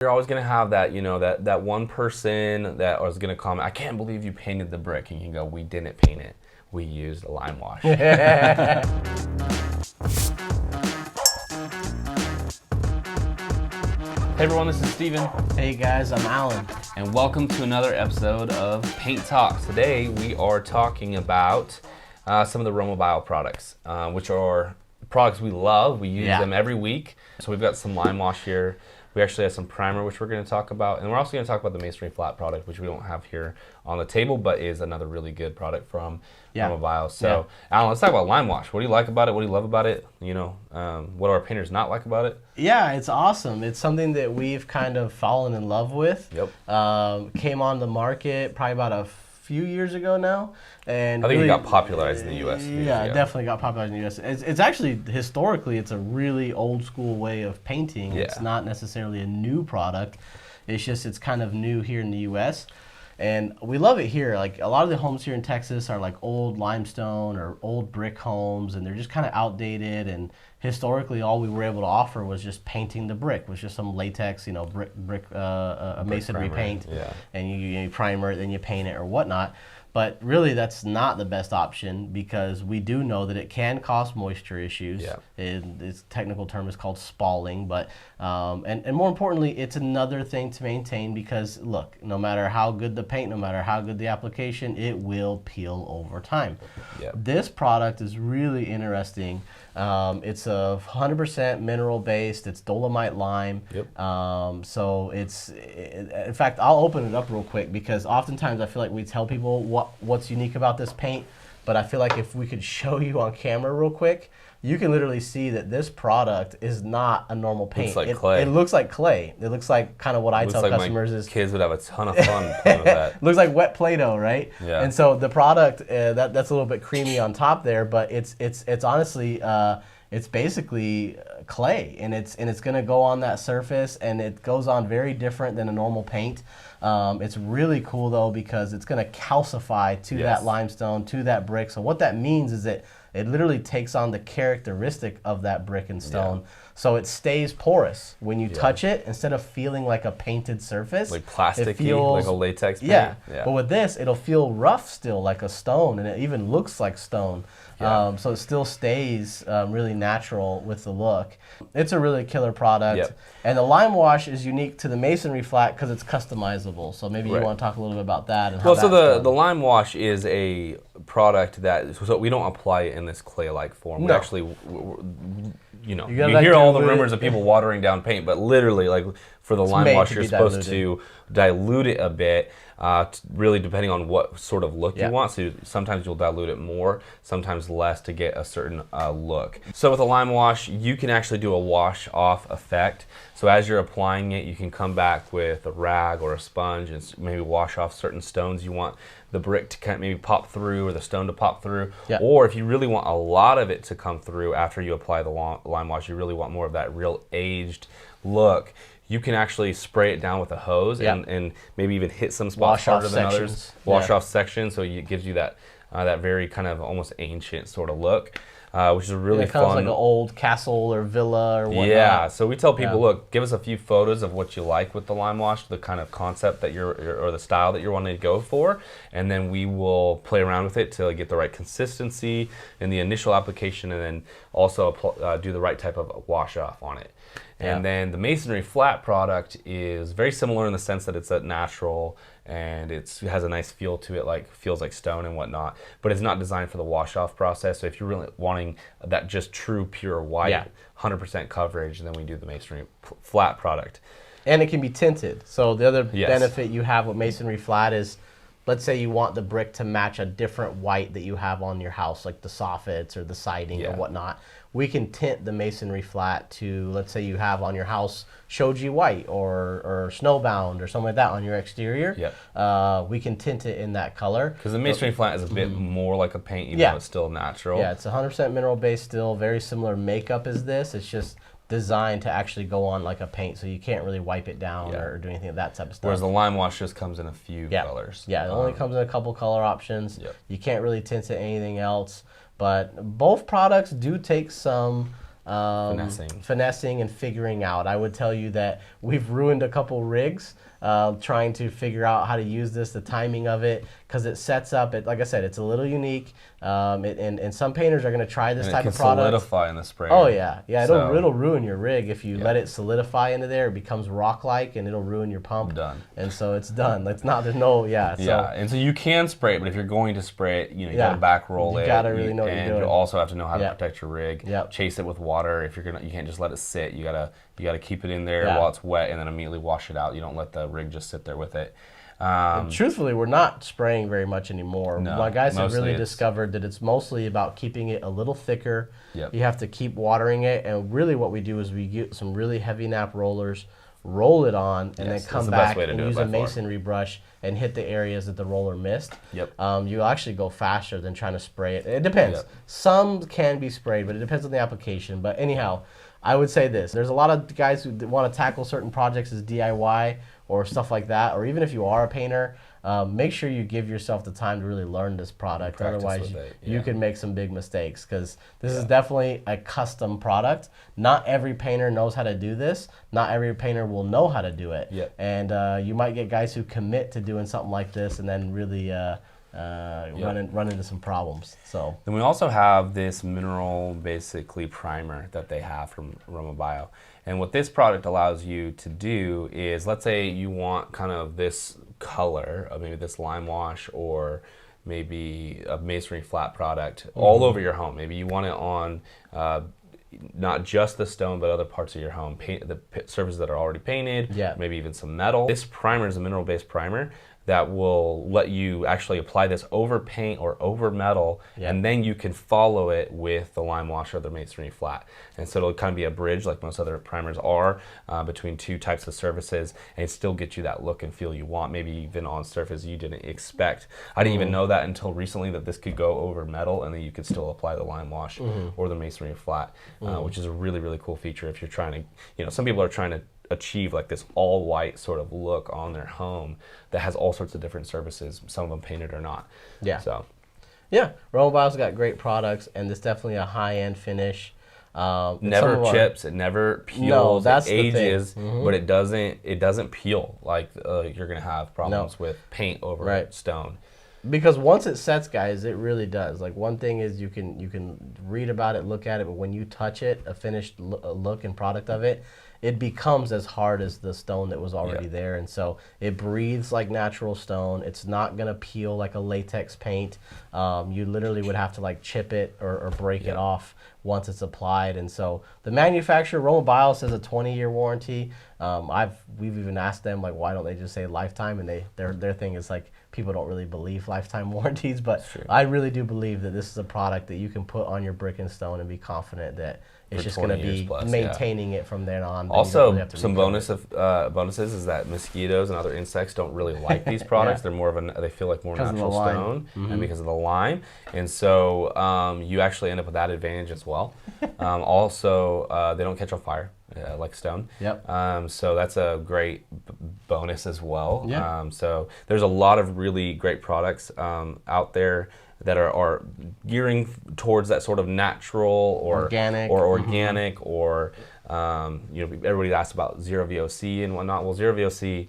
You're always gonna have that, that one person that is gonna comment, "I can't believe you painted the brick," and you can go, "We didn't paint it. We used a lime wash." Hey everyone, this is Steven. Hey guys, I'm Allan. And welcome to another episode of Paint Talks. Today we are talking about some of the ROMABIO products, which are products we love. We use them every week. So we've got some lime wash here. We actually have some primer, which we're going to talk about. And we're also going to talk about the Masonry Flat product, which we don't have here on the table, but is another really good product from ROMABIO. So, Allan, let's talk about lime wash. What do you like about it? What do you love about it? What do our painters not like about it? Yeah, it's awesome. It's something that we've kind of fallen in love with. Yep. Came on the market probably about a few years ago now. And I think it got popularized in the U.S. Yeah, it definitely got popularized in the U.S. It's actually, historically, it's a really old school way of painting. Yeah. It's not necessarily a new product. It's just, it's kind of new here in the U.S. And we love it here. Like, a lot of the homes here in Texas are like old limestone or old brick homes, and they're just kind of outdated. And historically, all we were able to offer was just painting the brick, was just some latex, brick masonry paint. Yeah. And you primer it, then you paint it or whatnot. But really, that's not the best option, because we do know that it can cause moisture issues. Yeah. Its technical term is called spalling. But and more importantly, it's another thing to maintain, because look, no matter how good the paint, no matter how good the application, it will peel over time. Yeah. This product is really interesting. It's a 100% mineral based. It's dolomite lime. Yep. So in fact, I'll open it up real quick, because oftentimes I feel like we tell people what's unique about this paint, but I feel like if we could show you on camera real quick, you can literally see that this product is not a normal paint. It looks like clay. It looks like clay. It looks like kind of what I tell customers is kids would have a ton of fun playing with that. It looks like wet Play-Doh, right? Yeah. And so the product that's a little bit creamy on top there, but it's honestly it's basically clay, and it's going to go on that surface, and it goes on very different than a normal paint. It's really cool though, because it's going to calcify to that limestone, to that brick. So what that means is that it literally takes on the characteristic of that brick and stone. Yeah. So it stays porous when you touch it, instead of feeling like a painted surface. Like plasticky, like a latex paint. Yeah. But with this, it'll feel rough still, like a stone, and it even looks like stone. Yeah. So it still stays really natural with the look. It's a really killer product. Yep. And the lime wash is unique to the Masonry Flat because it's customizable. So maybe you want to talk a little bit about that. And the lime wash is a product that, so we don't apply it in this clay-like form. No. We actually, you hear all the rumors of people watering down paint, but literally, like for the lime wash, you're supposed to dilute it a bit, really depending on what sort of look you want. So sometimes you'll dilute it more, sometimes less, to get a certain look. So with a lime wash, you can actually do a wash off effect. So as you're applying it, you can come back with a rag or a sponge and maybe wash off certain stones you want the brick to kind of maybe pop through, or the stone to pop through. Yeah. Or if you really want a lot of it to come through after you apply the lime wash, you really want more of that real aged look, you can actually spray it down with a hose and maybe even hit some spots harder than others. Wash off sections, so it gives you that very kind of almost ancient sort of look. Which is a really fun. It comes like an old castle or villa or whatnot. Yeah, so we tell people, look, give us a few photos of what you like with the lime wash, the kind of concept that or the style that you're wanting to go for, and then we will play around with it to get the right consistency in the initial application, and then also do the right type of wash off on it. And then the Masonry Flat product is very similar in the sense that it's a natural, and it has a nice feel to it, feels like stone and whatnot, but it's not designed for the wash off process. So if you're really wanting that just true pure white, 100% coverage, then we do the Masonry Flat product. And it can be tinted. So the other benefit you have with Masonry Flat is, let's say you want the brick to match a different white that you have on your house, like the soffits or the siding or whatnot. We can tint the Masonry Flat to, let's say you have on your house shoji white or snowbound or something like that on your exterior. Yep. We can tint it in that color. Because the Masonry Flat is a bit more like a paint, even though it's still natural. Yeah, it's 100% mineral based still, very similar makeup as this. It's just designed to actually go on like a paint, so you can't really wipe it down or do anything of that type of stuff. Whereas the lime wash just comes in a few colors. Yeah, it only comes in a couple color options. Yep. You can't really tint it anything else. But both products do take some finessing and figuring out. I would tell you that we've ruined a couple rigs trying to figure out how to use this, the timing of it, because it sets up, like I said, it's a little unique, and some painters are going to try this type of product. It can solidify in the sprayer. Oh yeah, it'll ruin your rig if you let it solidify into there. It becomes rock-like, and it'll ruin your pump. Done. And so it's done. It's not. There's no. And so you can spray it, but if you're going to spray it, you got to back roll it. You got to really know what you're doing. You also have to know how to protect your rig. Yep. Chase it with water. If you're gonna, you can't just let it sit. You gotta keep it in there while it's wet, and then immediately wash it out. You don't let the rig just sit there with it. Truthfully, we're not spraying very much anymore. No, my guys have really discovered that it's mostly about keeping it a little thicker. Yep. You have to keep watering it, and really what we do is we get some really heavy nap rollers, roll it on, and then come back and use a masonry brush and hit the areas that the roller missed. Yep. You actually go faster than trying to spray it. It depends. Yep. Some can be sprayed, but it depends on the application. But anyhow, I would say this. There's a lot of guys who want to tackle certain projects as DIY or stuff like that, or even if you are a painter, make sure you give yourself the time to really learn this product. Otherwise, you can make some big mistakes, because this is definitely a custom product. Not every painter knows how to do this. Not every painter will know how to do it. Yep. And you might get guys who commit to doing something like this and then really run into some problems. So then we also have this mineral basically primer that they have from ROMABIO. And what this product allows you to do is, let's say you want kind of this color of maybe this Limewash or maybe a Masonry Flat product all over your home. Maybe you want it on not just the stone, but other parts of your home, the surfaces that are already painted, maybe even some metal. This primer is a mineral-based primer that will let you actually apply this over paint or over metal, and then you can follow it with the Limewash or the Masonry Flat. And so it'll kind of be a bridge, like most other primers are, between two types of surfaces, and it still gets you that look and feel you want, maybe even on surface you didn't expect. I didn't even know that until recently, that this could go over metal and then you could still apply the Limewash or the Masonry Flat, which is a really, really cool feature if you're trying to, some people are trying to achieve like this all white sort of look on their home that has all sorts of different surfaces, some of them painted or not. ROMABIO's got great products, and it's definitely a high-end finish. Never chips, it never peels, it ages, but it doesn't peel like you're gonna have problems with paint over stone. Because once it sets, guys, it really does. Like, one thing is you can read about it, look at it, but when you touch it, a finished look and product of it, it becomes as hard as the stone that was already there. And so it breathes like natural stone. It's not going to peel like a latex paint. You literally would have to like chip it or break it off once it's applied. And so the manufacturer, ROMABIO, says a 20-year warranty. We've even asked them, like, why don't they just say lifetime? And their thing is like, people don't really believe lifetime warranties, but I really do believe that this is a product that you can put on your brick and stone and be confident that it's just going to be maintaining it from there on. Also, really some bonuses is that mosquitoes and other insects don't really like these products. They're more of they feel like more natural stone, and because of the lime. And so you actually end up with that advantage as well. Also, they don't catch on fire like stone. So that's a great bonus as well. So there's a lot of really great products out there that are gearing towards that sort of natural or organic or everybody asks about zero VOC and whatnot. Well, zero VOC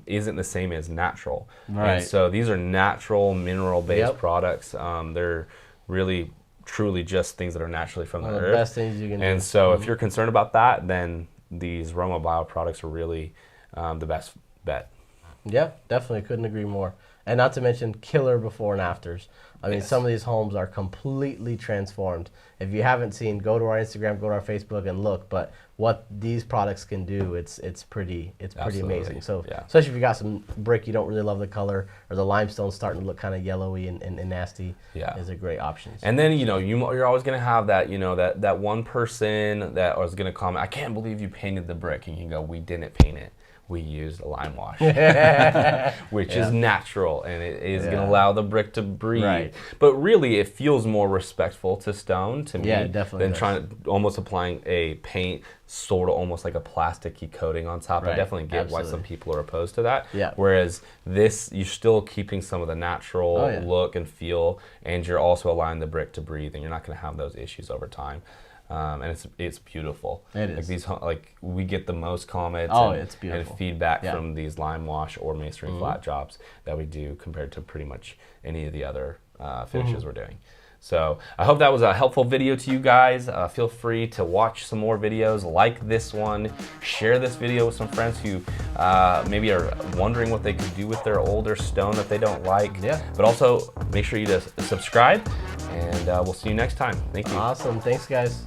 isn't the same as natural. And so these are natural mineral-based products. They're really truly just things that are naturally from the earth. Best things you can do. And so if you're concerned about that, then these ROMABIO products are really the best bet. Yeah, definitely. Couldn't agree more. And not to mention killer before and afters. I mean, some of these homes are completely transformed. If you haven't seen, go to our Instagram, go to our Facebook and look. But what these products can do, it's pretty amazing. So especially if you got some brick, you don't really love the color, or the limestone's starting to look kind of yellowy and nasty, is a great option. And then, you're always going to have that, that one person that is going to comment, I can't believe you painted the brick. And you can go, we didn't paint it. We used a Limewash, which is natural, and it is going to allow the brick to breathe. But really, it feels more respectful to stone to me than trying to almost applying a paint, sort of almost like a plasticky coating on top. I definitely get why some people are opposed to that. Whereas this, you're still keeping some of the natural look and feel, and you're also allowing the brick to breathe, and you're not going to have those issues over time. and it's beautiful. It is. Like these, like we get the most comments it's beautiful. and feedback from these Limewash or Masonry Flat jobs that we do compared to pretty much any of the other finishes we're doing. So I hope that was a helpful video to you guys. Feel free to watch some more videos like this one. Share this video with some friends who maybe are wondering what they could do with their older stone that they don't like. Yeah. But also make sure you subscribe, and we'll see you next time. Thank you. Awesome. Thanks, guys.